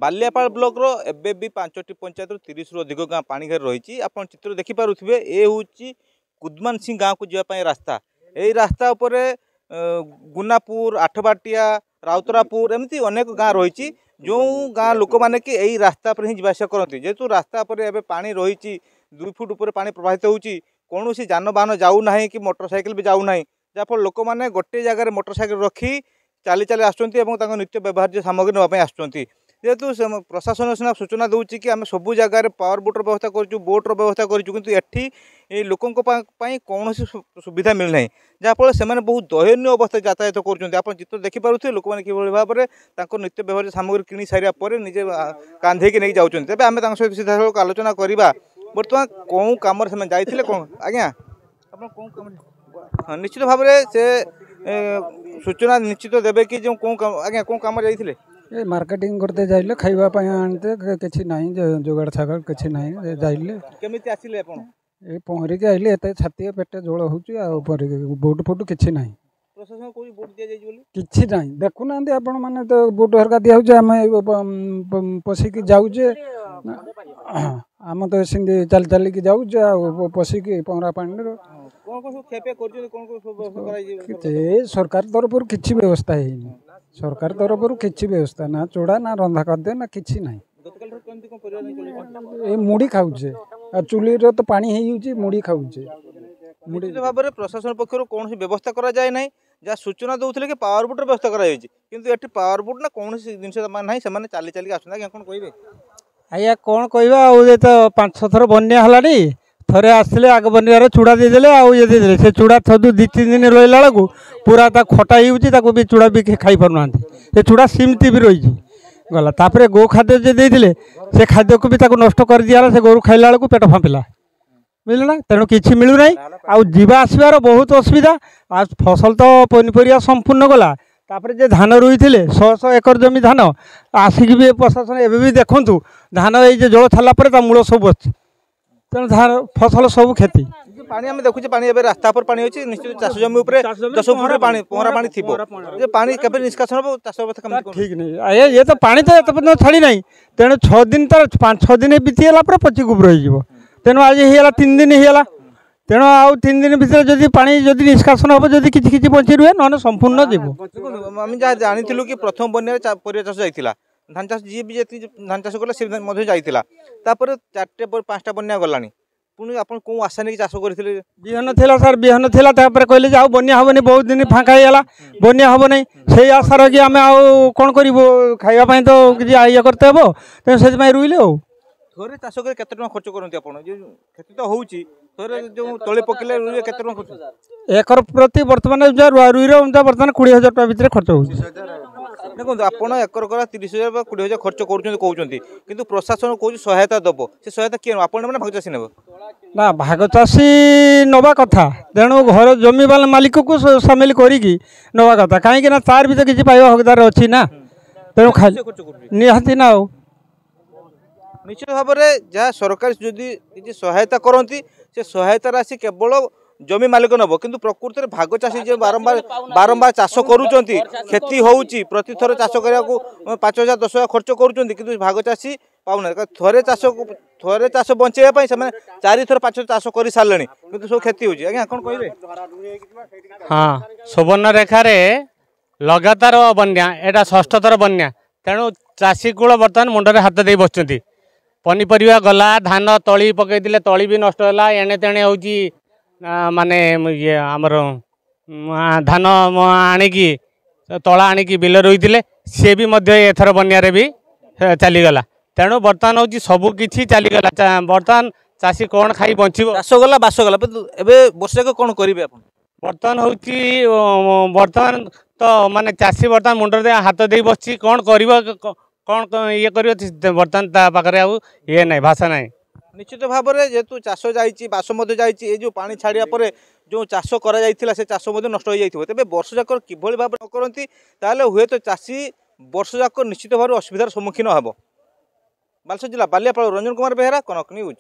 Baliapal block रो एबे भी 5टी पंचायत 30 रु अधिक गाँ पानी घर रही। आप चित्र देखिपे ये हूँ कुदमान सिंह गाँव को जावाई रास्ता। यही रास्ता उपर गुनापुर आठबाटिया राउतरापुर एमती अनेक गाँ रही जो गाँ लोक मैंने कि यही रास्ता पर ही जावास करती। जेहेतु रास्ता पर एवं पानी रही 2 फुट उपर पानी प्रवाहित होती कौन जानवाहन जाऊना कि मोटरसाइकिल भी जाऊना जहाँफल लोक मैंने गोटे जगार मोटरसाइकिल रखी चली चली आसुँच नित्य व्यवहार्य सामग्री नापी आसुँच। जेहेतु प्रशासन सीना सूचना दूसरी कि आम सब जगार पावर बोटर व्यवस्था करूँ बोट्र व्यवस्था करूँ कितु एटी लोकों कौन सुविधा मिलना जहाँफल से बहुत दयनीय अवस्था यातायात कर चित्र देखिपे लोक मैंने कि भाव में नित्य व्यवहार्य सामग्री किणी सारे निजे कांधे नहीं जाऊँच। तेज आम सहित सीधा सड़क आलोचना करवा बर्तमान कौन कम से जाते कौन आज्ञा आप हाँ निश्चित भाव से सूचना निश्चित देवे कि जो कौन आज्ञा कौन कम जाते ए मार्केटिंग करते जाइले खाइबा आनते किछि नाही जोगाड़ छागड़ किछि नाही जाइले केमिति आसिले आपण ए पहरी के आइले एते छाती पेटे जोड़ होउची आ ऊपर बोट फोट किछि नाही प्रशासन कोई बोट दिया जाई बोली किछि नाही देखु नांदी आपण माने तो बोट हरका दिया होचे हम पसी के जाउ जे हम तो सिंधी चल चल के जाउ जे पसी के पहरा पानी रो कौन खेपे कर कौन व्यवस्था कराई सरकार तरफ किछि व्यवस्था है सरकार तरफ किछि व्यवस्था ना चूड़ा ना रंधा खाद्य ना किछि नाही ए मुड़ी खाऊचे आ चुली रो तो पानी हे युची मुड़ी खाऊचे मुड़ी भाव में प्रशासन पक्षर कौन व्यवस्था करा जाए ना जहाँ सूचना दौले कि पावर बोटर व्यवस्था कराई किंतु एटी पावर बोट ना कौन जिन ना से चली चलिक आस कौन कहे आज्ञा कौन कह तो 5-6 थर बन्या है थरे आसले आग बनियार चूड़ा देदेले आदे से चूड़ा थदु 2-3 दिन रहा बेलू पूरा खटा हो भी चूड़ा भी खाई पार से चूड़ा सीमती भी रही गला तापर गो खाद्य जो देते से खाद्य को भी नष्ट कर दिया से गोरु खाइला बेलू पेट फाँपिला बुझल ना तेणु किसी मिलूना आउ जीवा आसबार बहुत असुविधा आ फसल तो पनीपरिया संपूर्ण गला तापर जे धान रुई थे 100 एकर जमी धान आसिक भी प्रशासन एवं भी देखु धान ये जल छाला मूल सब अच्छी तेणु धान फसल सब खेती पानी आम देखुचे पानी एबे रास्ता पर पानी होची निश्चित चाष जमी ऊपर 10 फुट पानी पहरा पानी थिबो जे पानी केबे निष्कासन हो चाष अवस्था कम ठीक नहीं ये तो पानी तो एत पर्यंत छाड़ी नहीं तेणु 6 दिन तर 5-6 दिन बीतीगला पर पची गुबर हो तेणु आज होगा 3 दिन होगा तेणु आउ 3 दिन भीतर जदि पानी जदि निष्कासन हम जदि किछि बची रुहे न संपूर्ण जीव आम जहाँ जानी कि प्रथम बन्या परिया चाष जाइतिला धान चाष जी भी जी धान चाष कला से जाइतिला तापर 4-5टा बन्या गलानी पुणी आप कौन आशा नहीं चाष करते बिहन थिला सर बिहन थिला तापर कहले जे आउ बन्या हबनी बहुत दिन फांका होगा बन्या हम नहीं से आशार कि आम आउ कौन करूँ खाइबा तो किसी ये करते हे तेणु से रुइले आ थोड़े चाष कर केते टका खर्च करते खेती तो होउची थोड़े जो तले पकेले रुइले केते टका खर्च एकर प्रति वर्तमान रुईर बर्तमान 20,000 टका भितर खर्च हो देखो आपड़ एकर 30,000 20,000 खर्च कहते कि प्रशासन कौन सहायता दब से सहायता किए आपने भाग चाषी ने ना भाग चाषी नवा कथा तेणु घर जमी मालिक को सामिल करी नवा कथा कहीं तार भी तो किसी पाइबा हकदार अच्छी ना तेणु निहाती ना निश्चित भाव में जहाँ सरकार जदि किसी सहायता करती से सहायता राशि केवल जमी मालिक नब किंतु प्रकृत में भाग चाषी जो बारंबार चाष करुँच क्षति होउची प्रति थर चाष करने को 5,000-10,000 खर्च करुँच भाग चाषी पाऊना थे चाष बचाई से 4 थर 5 चाष कर सारे कि सब क्षति होगी आज्ञा कौन कहे हाँ सुवर्ण रेखार लगातार बन्या एटा 6ठ थर बन्या तेणु चाषी कूल बर्तमान मुंडे हाथ दे बस पनीपरिया गला धान तली पकईले तली भी नष्ट है एणे तेणे हूँ माने ये आमर धान आणिकी तला आणिकी बिल रोईले सी भी एथर बन्यारे भी चलीगला तेणु बर्तमान हूँ सबकि चलीगला बर्तमान चाषी कौन खाई बचब चाष गला बास गला एवं वर्षक कौन करेंगे आप बर्तमान हूँ बर्तमान तो माने चाषी बर्तमान मुंडे हाथ दे बस कौन कर कौन ये कर बर्तमान पाखे आउ ये ना भाषा ना निश्चित भाव में जेहेतु चाष जाइए बास जाइए जो पानी छाड़ा पर जो चाष कर चाष नष्ट हो जाए तेज वर्ष जाक किभली भाव न करती हुए तो चाषी वर्ष जाक निश्चित भाव असुविधार सम्मुखीन हम बालेश्वर जिला बालियापाल रंजन कुमार बेहेरा कनक न्यूज।